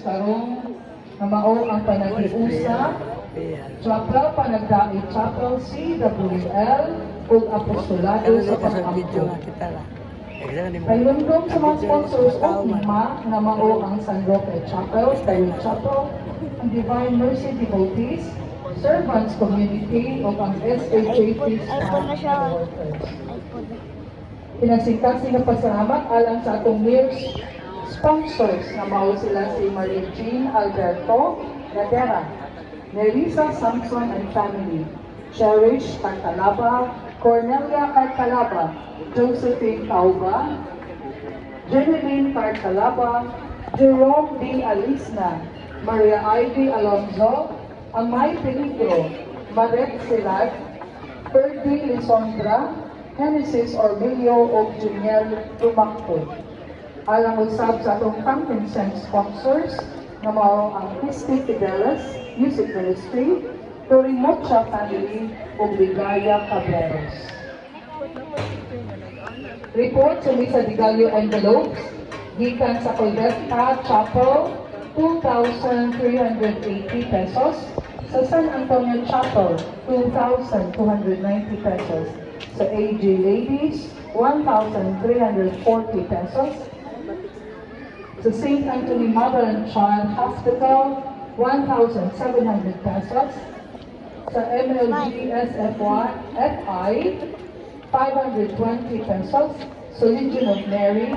Karong nga mao ang panagiusa Chapel Panagdai Chapel CWL ug apostolado sa pag-ampo. Kayundong sa mga sponsors o lima na mao ang San Roque Chapel, Tayo Chapel, ang Divine Mercy Devotees, Servants Community o ang SHA Staff Workers. Pinasingkasing na pasalamat alang sa atong years sponsors na mao sila si Marie Jean Alberto Gadera, Nerissa Samson and Family, Cherish Carcalaba, Cornelia Carcalaba, Josephine Cauba, Jeneline Carcalaba, Jerome D. Alisna, Maria Ivy Alonzo, Amay Peligro, Marek Silat, Ferdy Lisondra, Genesis Orbilio o Juniel Tumakto. Alang usab sa atong frankincense sponsors na mao ang Christy Fidelis Music Ministry, Torimocha Family o Ligaya Cabreros. Report sa Misa Digallo envelopes gikan sa Colbeta Chapel 2,380 pesos, sa San Antonio Chapel 2,290 pesos, sa AG Ladies 1,340 pesos, sa St. Anthony Mother and Child Hospital 1,700 pesos, sa MLG SFI 520 pesos, sa Legion of Mary